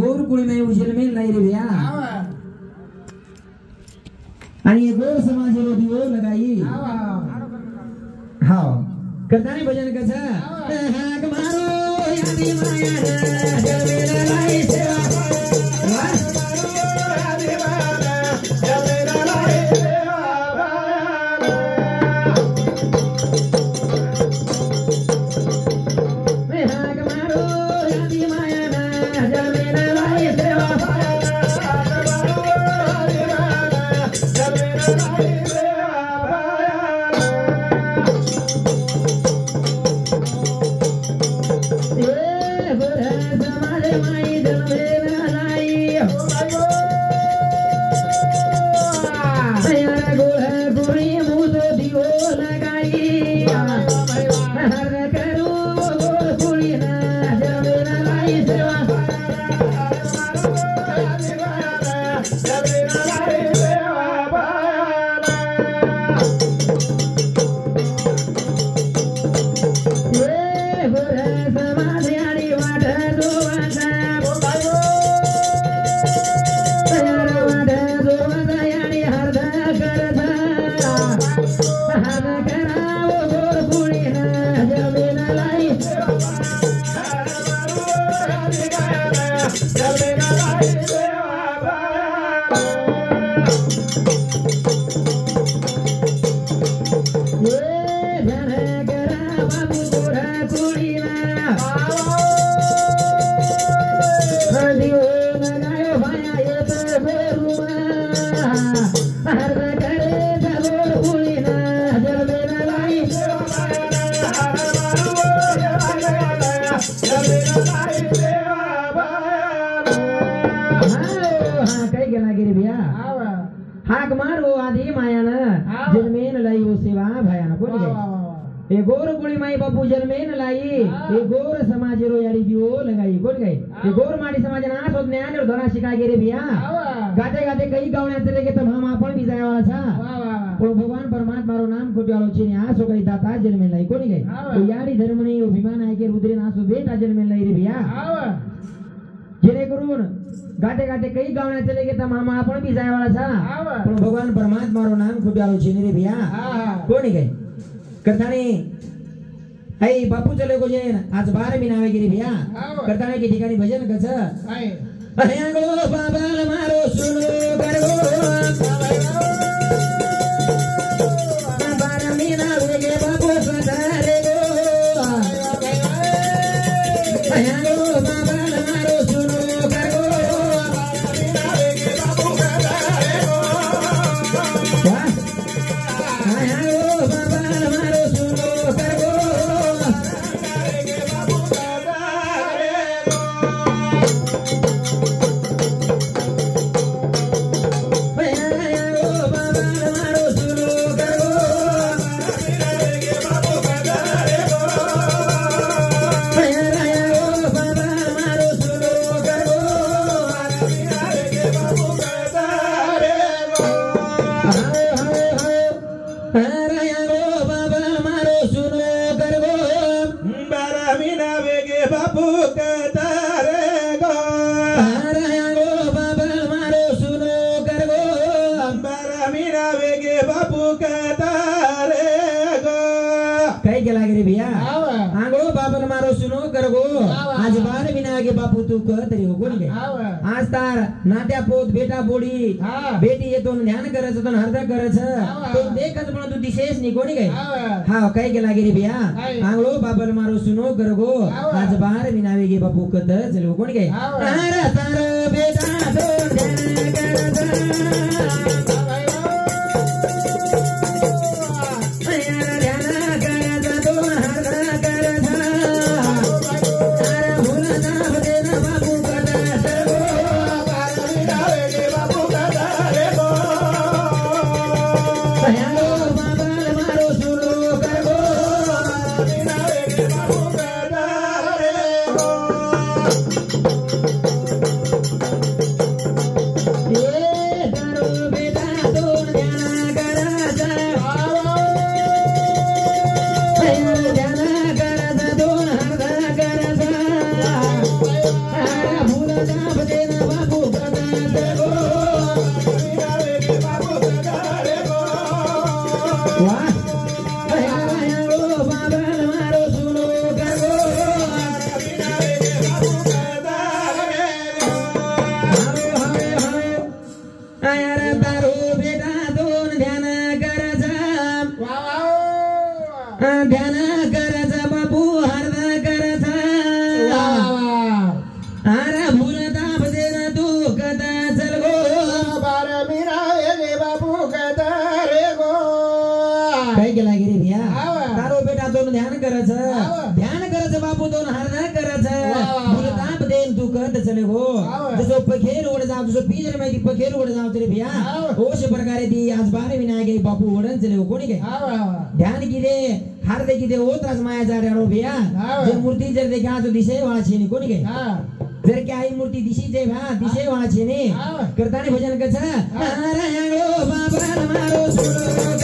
गोर कुळी नाही उजलमेल नाही रे भैया आणि ये गोर समाज रो दियो लगाई हां करतानी भजन कसा हाक मारो यादी माया जल मेरा लाई सेवा हाक मारो आधी मायान जन्मेन लाई वो सेवा भयान बोल गए ए गोर कुळी माई बापू जन्मेन लाई ए गोर समाज रो यारी दियो लगाई बोल गए ए गोर माडी समाज ना सोद ज्ञान और धरा शिकाय गेरे भैया गाते गाते कई गावण्या चले के तम हम आपण भी जाय वाला छा पण भगवान परमात्मा रो नाम कोट्यालो छे ने आ सो कई दाता जन्मेन लाई कोनी गए तो यारी धर्मनी अभिमान आहे के रुद्रे ना सो बेटा जन्मेन लाई रे भैया जेने करून गाते गाते कई गावण्या चले के तम हम आपण भी जाय वाला छा पण भगवान परमात्मा रो नाम कोट्यालो छे ने रे भैया कोनी गए करताने आई बापू चले को जेन आज 12 महीना वे गिरी भैया करताने के ठिकाणी भजन कस अया गो बाबाल मारो सुनो करगो 12 महीना वे गे बापू सदारे गो अया गो बाबाल मारो सुनो करगो 12 महीना वे गे बापू सदारे गो अया गो बाबाल मारो सुनो करगो आज 12 महीना के बापू तू कह तरी हो कोणी आज तार नात्या पोत बेटा बोडी बेटी येतो ध्यान करच तो हरदा करच तो देखत पण तू दिसेस नी कोणी गए हां काय गेला गे रे भैया आंगलो बाबल मारो सुनो करगो आज 12 महीना वे गे बापू कत चलो कोणी गए तार तार बेटा तो ध्यान करच देन बापू कदा जगो वाह ध्यान करायचा बापू हरद करायचा अरे भूलताप देन तू कदा चल गो बारा मीरा गे बापू कदा रे गो काय केला गिरी भिया तारो बेटा दोन ध्यान करायचं बापू दोन हरद करायचं भूलताप देन तू कद चल गो जसो पखेर उड जाव जसो पीजर माहिती पखेर उड जाव तरी भिया ओश प्रकारे ती आज बारे विनाय गे बापू उडन चले गो कोणी काय ध्यान किदे हर दे किदे ओत्रास माया जा रे भिया जे मूर्ती जर देखा तो दिशे वाची नि कोणी काय जर क्या ही मूर्ती दिशी जे भा दिशे वाची नि करताने भजन कचा नारायण बाबा मारो सुनो